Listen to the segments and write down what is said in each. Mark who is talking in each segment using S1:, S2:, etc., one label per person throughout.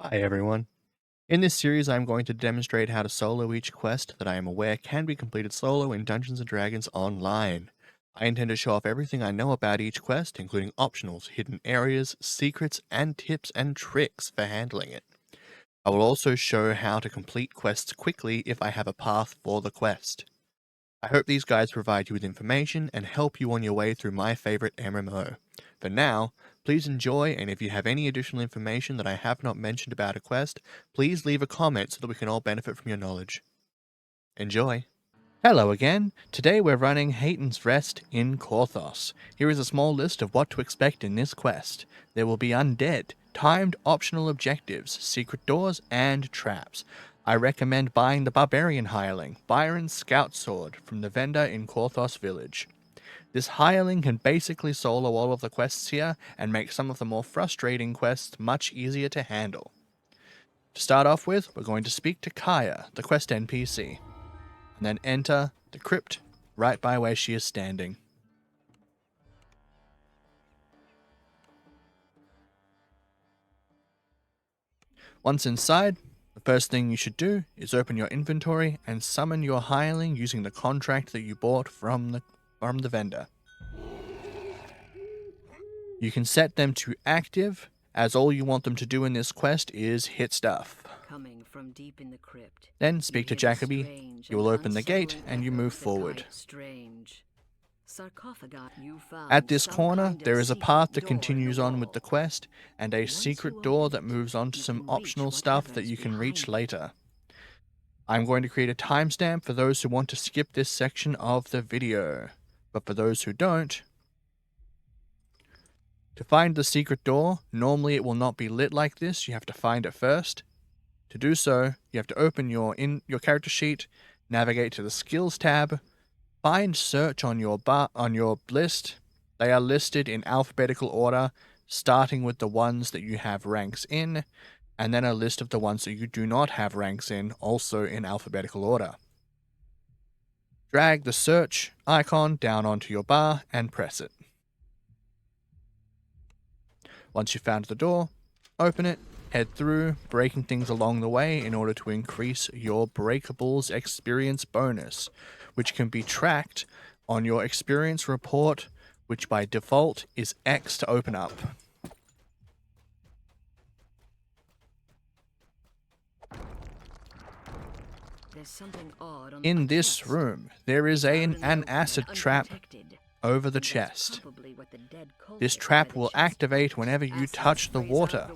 S1: Hi everyone. In this series I'm going to demonstrate how to solo each quest that I am aware can be completed solo in Dungeons & Dragons Online. I intend to show off everything I know about each quest, including optionals, hidden areas, secrets, and tips and tricks for handling it. I will also show how to complete quests quickly if I have a path for the quest. I hope these guides provide you with information and help you on your way through my favorite MMO. For now, please enjoy, and if you have any additional information that I have not mentioned about a quest, please leave a comment so that we can all benefit from your knowledge. Enjoy! Hello again! Today we're running Heyton's Rest in Korthos. Here is a small list of what to expect in this quest. There will be undead, timed optional objectives, secret doors, and traps. I recommend buying the Barbarian Hireling, Byron's Scout Sword, from the vendor in Korthos Village. This hireling can basically solo all of the quests here and make some of the more frustrating quests much easier to handle. To start off with, we're going to speak to Kaya, the quest NPC, and then enter the crypt right by where she is standing. Once inside, the first thing you should do is open your inventory and summon your hireling using the contract that you bought from the vendor. You can set them to active, as all you want them to do in this quest is hit stuff.
S2: Coming from deep in the crypt,
S1: Then speak to Jacoby, you will open the gate and you move forward. At this corner, there is a path that continues on with the quest, and a secret door that moves on to some optional stuff that you can reach later. I'm going to create a timestamp for those who want to skip this section of the video, but for those who don't, to find the secret door, normally it will not be lit like this, you have to find it first. To do so, you have to open your character sheet, navigate to the skills tab, find search on your list. They are listed in alphabetical order, starting with the ones that you have ranks in, and then a list of the ones that you do not have ranks in, also in alphabetical order. Drag the search icon down onto your bar and press it. Once you've found the door, open it, head through, breaking things along the way in order to increase your Breakables experience bonus, which can be tracked on your experience report, which by default is X to open up. In this room, there is an acid trap over the chest. This trap will activate whenever you touch the water.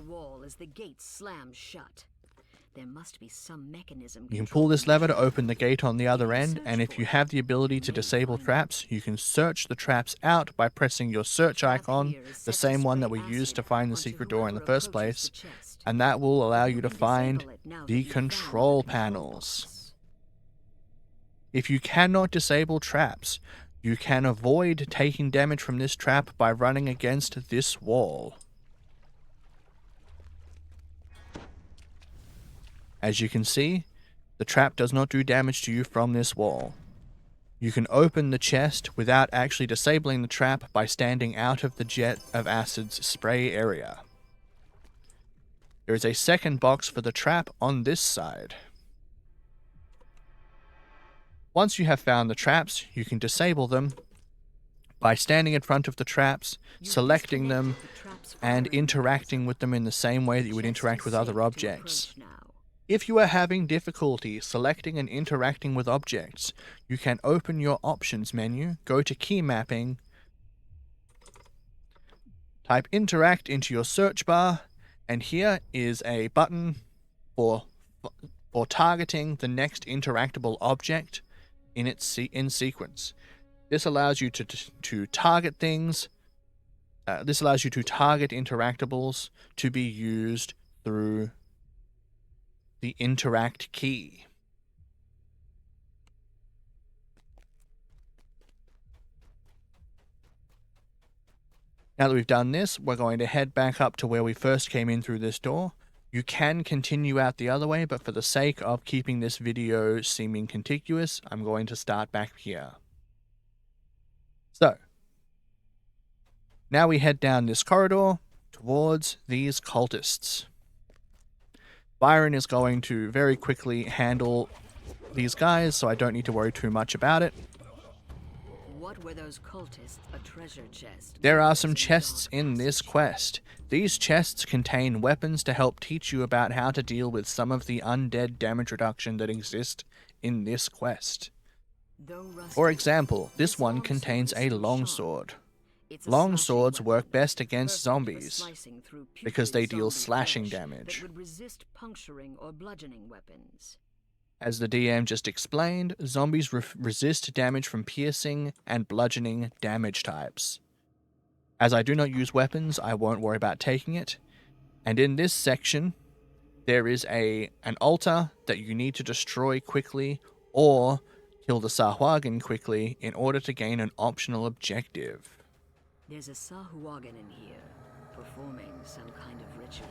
S1: You can pull this lever to open the gate on the other end, and if you have the ability to disable traps, you can search the traps out by pressing your search icon, the same one that we used to find the secret door in the first place, and that will allow you to find the control panels. If you cannot disable traps, you can avoid taking damage from this trap by running against this wall. As you can see, the trap does not do damage to you from this wall. You can open the chest without actually disabling the trap by standing out of the jet of acid's spray area. There is a second box for the trap on this side. Once you have found the traps, you can disable them by standing in front of the traps, selecting them, and interacting with them in the same way that you would interact with other objects. If you are having difficulty selecting and interacting with objects, you can open your options menu, go to key mapping, type interact into your search bar, and here is a button for targeting the next interactable object in sequence. This allows you to target things. This allows you to target interactables to be used through the interact key. Now that we've done this, we're going to head back up to where we first came in through this door. You can continue out the other way, but for the sake of keeping this video seeming contiguous, I'm going to start back here. So, now we head down this corridor towards these cultists. Byron is going to very quickly handle these guys, so I don't need to worry too much about it.
S2: What were those cultists? A treasure chest.
S1: There are some chests in this quest. These chests contain weapons to help teach you about how to deal with some of the undead damage reduction that exist in this quest. For example, this one contains a longsword. Longswords work best against zombies because they deal slashing damage.
S2: That would resist puncturing or bludgeoning weapons.
S1: As the DM just explained, zombies resist damage from piercing and bludgeoning damage types. As I do not use weapons, I won't worry about taking it. And in this section, there is an altar that you need to destroy quickly or kill the Sahuagin quickly in order to gain an optional objective.
S2: There's a Sahuagin in here, performing some kind of ritual.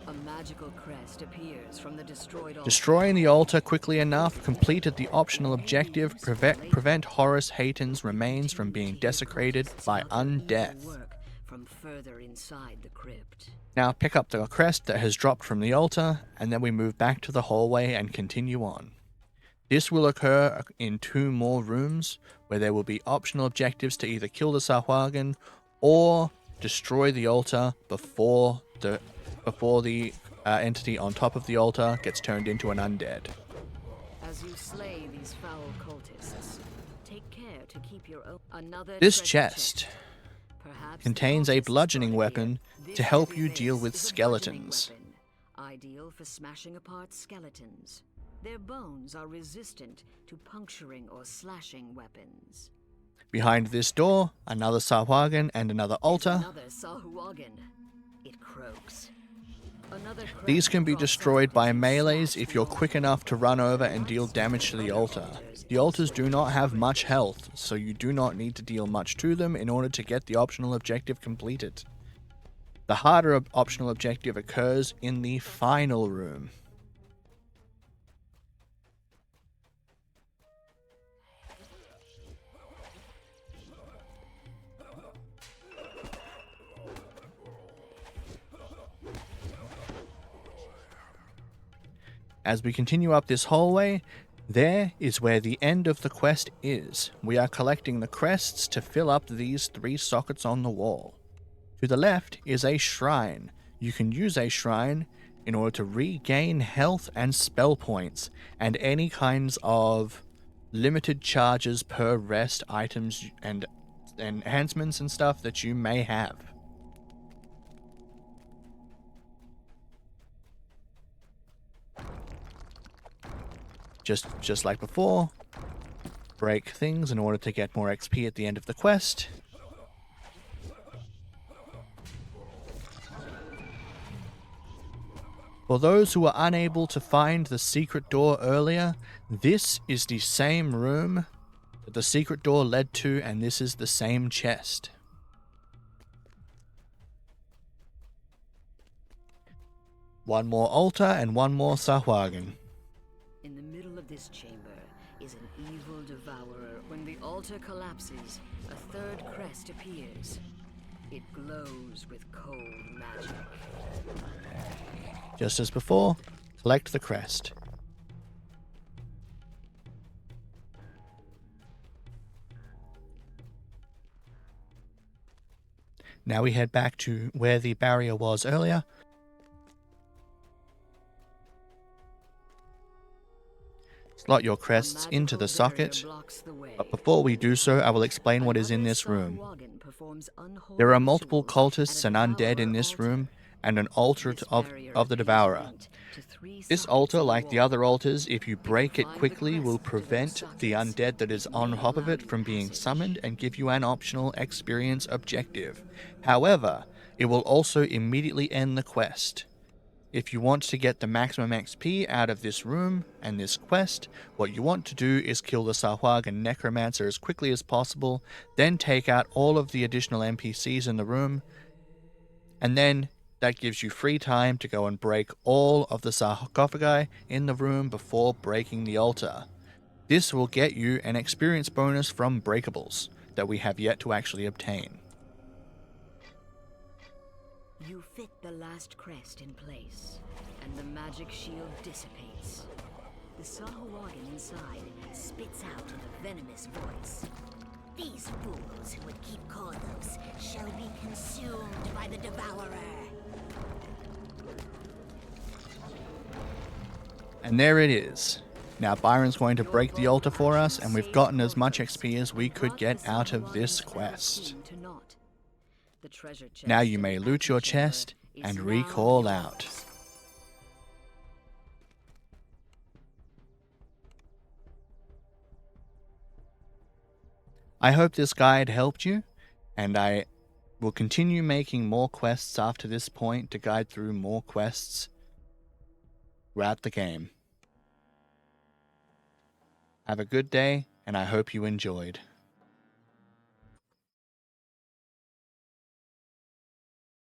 S2: A magical crest appears from the destroyed altar.
S1: Destroying the altar quickly enough completed the optional objective, prevent Horace Heyton's remains from being desecrated by undead.
S2: From further inside the crypt.
S1: Now pick up the crest that has dropped from the altar, and then we move back to the hallway and continue on. This will occur in 2 more rooms, where there will be optional objectives to either kill the Sahuagin or destroy the altar before the entity on top of the altar gets turned into an undead.
S2: As you slay these foul cultists, take care to keep your own.
S1: This chest contains a bludgeoning weapon to help you deal with skeletons.
S2: Ideal for smashing apart skeletons. Their bones are resistant to puncturing or slashing weapons.
S1: Behind this door, another Sahuagin and another altar.
S2: Another Sahuagin. It croaks.
S1: These can be destroyed by melees if you're quick enough to run over and deal damage to the altar. The altars do not have much health, so you do not need to deal much to them in order to get the optional objective completed. The harder optional objective occurs in the final room. As we continue up this hallway, there is where the end of the quest is. We are collecting the crests to fill up these 3 sockets on the wall. To the left is a shrine. You can use a shrine in order to regain health and spell points, and any kinds of limited charges per rest items and enhancements and stuff that you may have. Just like before, break things in order to get more XP at the end of the quest. For those who are unable to find the secret door earlier, this is the same room that the secret door led to, and this is the same chest. One more altar and one more Sahuagin.
S2: In the middle of this chamber is an evil devourer. When the altar collapses, a 3rd crest appears. It glows with cold magic.
S1: Just as before, collect the crest. Now we head back to where the barrier was earlier. Slot your crests into the socket, but before we do so, I will explain what is in this room. There are multiple cultists and undead in this room, and an altar of the Devourer. This altar, like the other altars, if you break it quickly, will prevent the undead that is on top of it from being summoned and give you an optional experience objective. However, it will also immediately end the quest. If you want to get the maximum XP out of this room and this quest, what you want to do is kill the Sahuagin Necromancer as quickly as possible, then take out all of the additional NPCs in the room, and then that gives you free time to go and break all of the sarcophagi in the room before breaking the altar. This will get you an experience bonus from breakables that we have yet to actually obtain.
S2: You fit the last crest in place, and the magic shield dissipates. The Sahuagin inside spits out in a venomous voice.
S3: These fools who would keep Korthos shall be consumed by the Devourer.
S1: And there it is. Now Byron's going to break the altar for us, and we've gotten as much XP as we could get out of this quest. Now you may loot your chest and recall out. I hope this guide helped you, and I will continue making more quests after this point to guide through more quests throughout the game. Have a good day, and I hope you enjoyed.